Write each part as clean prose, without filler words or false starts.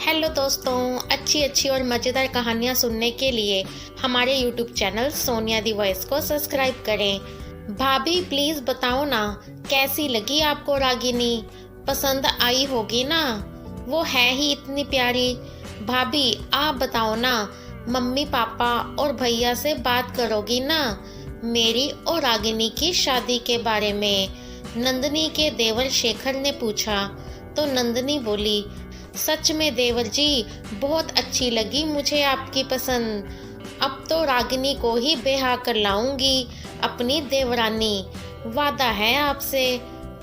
Hello दोस्तों, अच्छी अच्छी और मज़ेदार कहानियाँ सुनने के लिए हमारे यूट्यूब चैनल सोनिया दी वॉइस को सब्सक्राइब करें। भाभी प्लीज़ बताओ ना, कैसी लगी आपको रागिनी? पसंद आई होगी ना? वो है ही इतनी प्यारी। भाभी आप बताओ ना, मम्मी पापा और भैया से बात करोगी ना मेरी और रागिनी की शादी के बारे में? नंदिनी के देवर शेखर ने पूछा तो नंदिनी बोली, सच में देवर जी, बहुत अच्छी लगी मुझे आपकी पसंद। अब तो रागिनी को ही ब्याह कर लाऊंगी अपनी देवरानी। वादा है आपसे,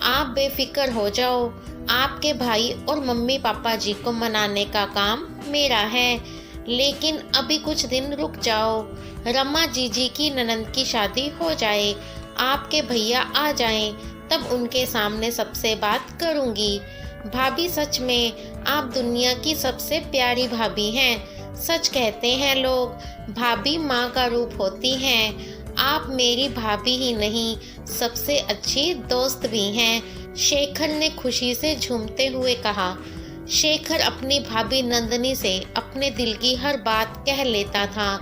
आप बेफिक्र हो जाओ। आपके भाई और मम्मी पापा जी को मनाने का काम मेरा है। लेकिन अभी कुछ दिन रुक जाओ, रमा जीजी की ननंद की शादी हो जाए, आपके भैया आ जाएं, तब उनके सामने सबसे बात करूंगी। भाभी सच में आप दुनिया की सबसे प्यारी भाभी हैं। सच कहते हैं लोग, भाभी माँ का रूप होती हैं। आप मेरी भाभी ही नहीं, सबसे अच्छी दोस्त भी हैं। शेखर ने खुशी से झूमते हुए कहा। शेखर अपनी भाभी नंदिनी से अपने दिल की हर बात कह लेता था।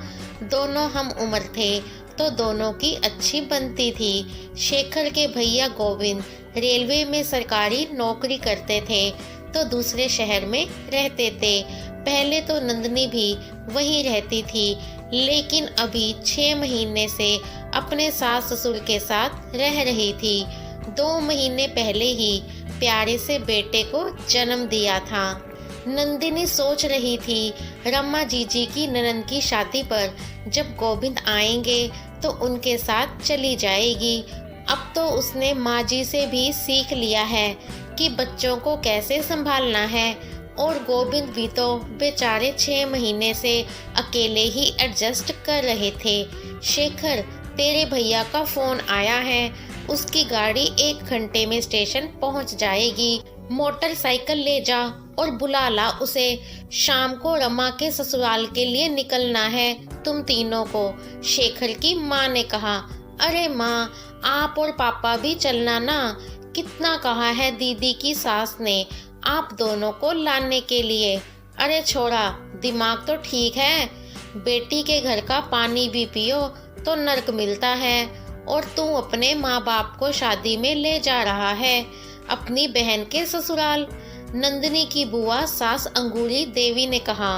दोनों हम उम्र थे तो दोनों की अच्छी बनती थी। शेखर के भैया गोविंद रेलवे में सरकारी नौकरी करते थे तो दूसरे शहर में रहते थे। पहले तो नंदिनी भी वहीं रहती थी, लेकिन अभी 6 महीने से अपने सास ससुर के साथ रह रही थी। 2 महीने पहले ही प्यारे से बेटे को जन्म दिया था। नंदिनी सोच रही थी रमा जीजी की ननंद की शादी पर जब गोविंद आएंगे तो उनके साथ चली जाएगी। अब तो उसने माँ जी से भी सीख लिया है कि बच्चों को कैसे संभालना है, और गोविंद भी तो बेचारे 6 महीने से अकेले ही एडजस्ट कर रहे थे। शेखर, तेरे भैया का फोन आया है, उसकी गाड़ी 1 घंटे में स्टेशन पहुंच जाएगी। मोटरसाइकिल ले जा और बुला ला उसे। शाम को रमा के ससुराल के लिए निकलना है तुम तीनों को, शेखर की माँ ने कहा। अरे माँ, आप और पापा भी चलना ना, कितना कहा है दीदी की सास ने आप दोनों को लाने के लिए। अरे छोरा, दिमाग तो ठीक है, बेटी के घर का पानी भी पियो तो नर्क मिलता है, और तू अपने माँ बाप को शादी में ले जा रहा है अपनी बहन के ससुराल। नंदिनी की बुआ सास अंगूरी देवी ने कहा।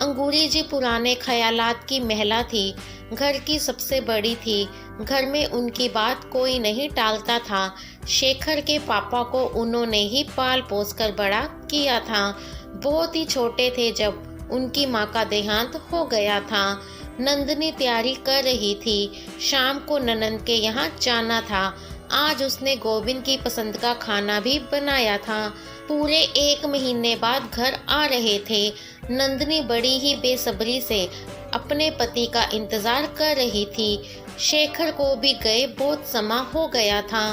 अंगूरी जी पुराने ख्यालात की महिला थी, घर की सबसे बड़ी थी। घर में उनकी बात कोई नहीं टालता था। शेखर के पापा को उन्होंने ही पाल पोस कर बड़ा किया था। बहुत ही छोटे थे जब उनकी माँ का देहांत हो गया था। नंदिनी तैयारी कर रही थी, शाम को ननंद के यहाँ जाना था। आज उसने गोविंद की पसंद का खाना भी बनाया था। पूरे 1 महीने बाद घर आ रहे थे। नंदिनी बड़ी ही बेसब्री से अपने पति का इंतजार कर रही थी। शेखर को भी गए बहुत समय हो गया था।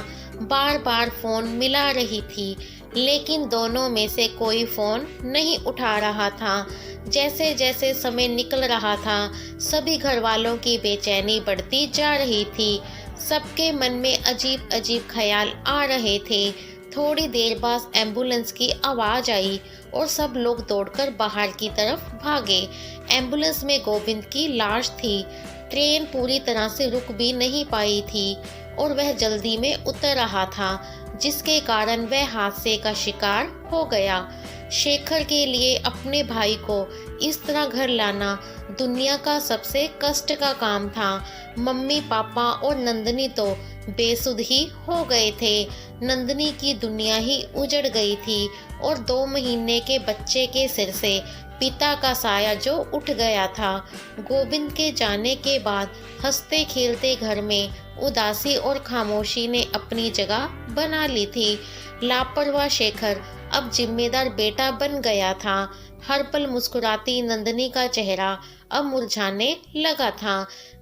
बार बार फोन मिला रही थी, लेकिन दोनों में से कोई फोन नहीं उठा रहा था। जैसे जैसे समय निकल रहा था, सभी घर वालों की बेचैनी बढ़ती जा रही थी। सबके मन में अजीब अजीब ख्याल आ रहे थे। थोड़ी देर बाद एम्बुलेंस की आवाज आई और सब लोग दौड़कर बाहर की तरफ भागे। एम्बुलेंस में गोविंद की लाश थी। ट्रेन पूरी तरह से रुक भी नहीं पाई थी और वह जल्दी में उतर रहा था, जिसके कारण वह हादसे का शिकार हो गया। शेखर के लिए अपने भाई को इस तरह घर लाना दुनिया का सबसे कष्ट का काम था। मम्मी पापा और नंदिनी तो बेसुध ही हो गए थे। नंदिनी की दुनिया ही उजड़ गई थी और 2 महीने के बच्चे के सिर से पिता का साया जो उठ गया था। गोविंद के जाने के बाद हंसते खेलते घर में उदासी और खामोशी ने अपनी जगह बना ली थी। लापरवाह शेखर अब जिम्मेदार बेटा बन गया था। हर पल मुस्कुराती नंदिनी का चेहरा अब मुरझाने लगा था।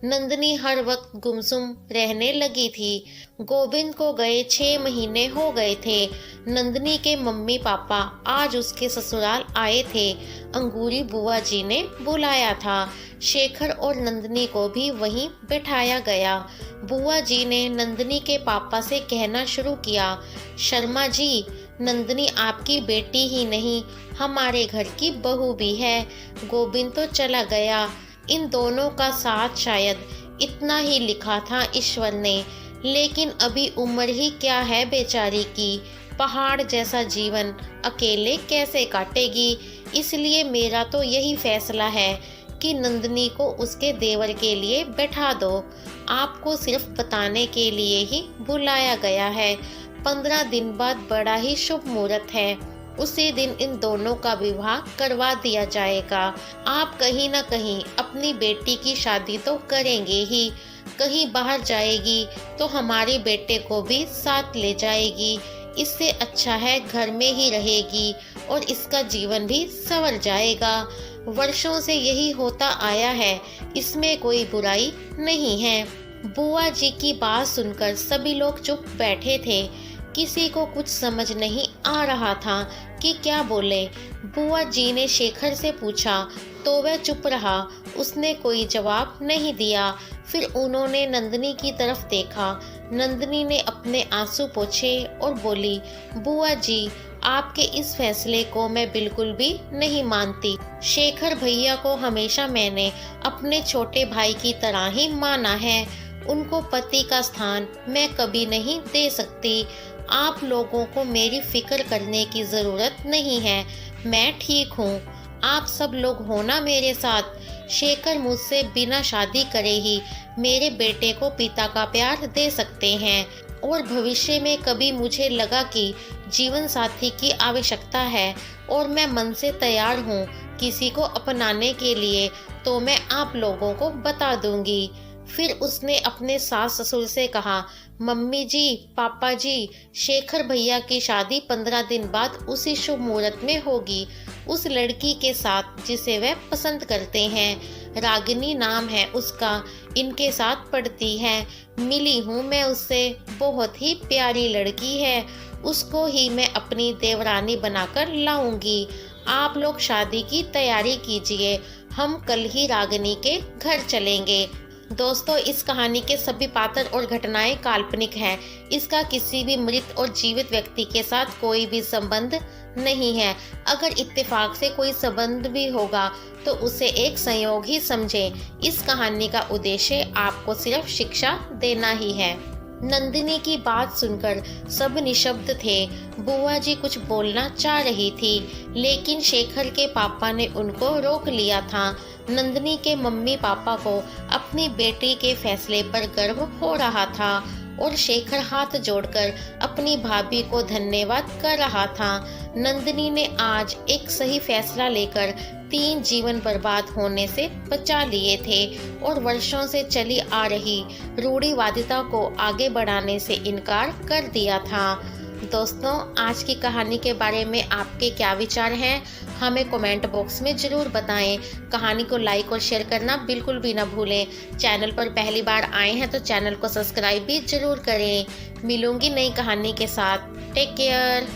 नंदिनी हर वक्त गुमसुम रहने लगी थी। गोविंद को गए 6 महीने हो गए थे। नंदिनी के मम्मी पापा आज उसके ससुराल आए थे। अंगूरी बुआ जी ने बुलाया था। शेखर और नंदिनी को भी वहीं बैठाया गया। बुआ जी ने नंदिनी के पापा से कहना शुरू किया, शर्मा जी, नंदिनी आपकी बेटी ही नहीं, हमारे घर की बहू भी है। गोविंद तो चला गया, इन दोनों का साथ शायद इतना ही लिखा था ईश्वर ने, लेकिन अभी उम्र ही क्या है बेचारी की, पहाड़ जैसा जीवन अकेले कैसे काटेगी। इसलिए मेरा तो यही फैसला है कि नंदिनी को उसके देवर के लिए बैठा दो। आपको सिर्फ बताने के लिए ही बुलाया गया है। 15 दिन बाद बड़ा ही शुभ मुहूर्त है, उसी दिन इन दोनों का विवाह करवा दिया जाएगा। आप कहीं ना कहीं अपनी बेटी की शादी तो करेंगे ही, कहीं बाहर जाएगी तो हमारे बेटे को भी साथ ले जाएगी। इससे अच्छा है घर में ही रहेगी और इसका जीवन भी संवर जाएगा। वर्षों से यही होता आया है, इसमें कोई बुराई नहीं है। बुआ जी की बात सुनकर सभी लोग चुप बैठे थे। किसी को कुछ समझ नहीं आ रहा था कि क्या बोले। बुआ जी ने शेखर से पूछा तो वह चुप रहा, उसने कोई जवाब नहीं दिया। फिर उन्होंने नंदिनी की तरफ देखा। नंदिनी ने अपने आंसू पोंछे और बोली, बुआ जी आपके इस फैसले को मैं बिल्कुल भी नहीं मानती। शेखर भैया को हमेशा मैंने अपने छोटे भाई की तरह ही माना है, उनको पति का स्थान मैं कभी नहीं दे सकती। आप लोगों को मेरी फिक्र करने की ज़रूरत नहीं है, मैं ठीक हूँ। आप सब लोग हो ना मेरे साथ। शेखर मुझसे बिना शादी करे ही मेरे बेटे को पिता का प्यार दे सकते हैं, और भविष्य में कभी मुझे लगा कि जीवन साथी की आवश्यकता है और मैं मन से तैयार हूँ किसी को अपनाने के लिए, तो मैं आप लोगों को बता दूंगी। फिर उसने अपने सास ससुर से कहा, मम्मी जी, पापा जी, शेखर भैया की शादी 15 दिन बाद उसी शुभ मुहूर्त में होगी, उस लड़की के साथ जिसे वह पसंद करते हैं। रागिनी नाम है उसका, इनके साथ पढ़ती है। मिली हूँ मैं उससे, बहुत ही प्यारी लड़की है, उसको ही मैं अपनी देवरानी बनाकर लाऊंगी। आप लोग शादी की तैयारी कीजिए, हम कल ही रागिनी के घर चलेंगे। दोस्तों, इस कहानी के सभी पात्र और घटनाएं काल्पनिक हैं। इसका किसी भी मृत और जीवित व्यक्ति के साथ कोई भी संबंध नहीं है। अगर इत्तेफाक से कोई संबंध भी होगा तो उसे एक संयोग ही समझें। इस कहानी का उद्देश्य आपको सिर्फ शिक्षा देना ही है। नंदिनी की बात सुनकर सब निशब्द थे। बुआ जी कुछ बोलना चाह रही थी, लेकिन शेखर के पापा ने उनको रोक लिया था। नंदिनी के मम्मी पापा को अपनी बेटी के फैसले पर गर्व हो रहा था और शेखर हाथ जोड़कर अपनी भाभी को धन्यवाद कर रहा था। नंदिनी ने आज एक सही फैसला लेकर 3 जीवन बर्बाद होने से बचा लिए थे और वर्षों से चली आ रही रूढ़िवादिता को आगे बढ़ाने से इनकार कर दिया था। दोस्तों, आज की कहानी के बारे में आपके क्या विचार हैं, हमें कमेंट बॉक्स में ज़रूर बताएं। कहानी को लाइक और शेयर करना बिल्कुल भी ना भूलें। चैनल पर पहली बार आए हैं तो चैनल को सब्सक्राइब भी ज़रूर करें। मिलूंगी नई कहानी के साथ। Take care.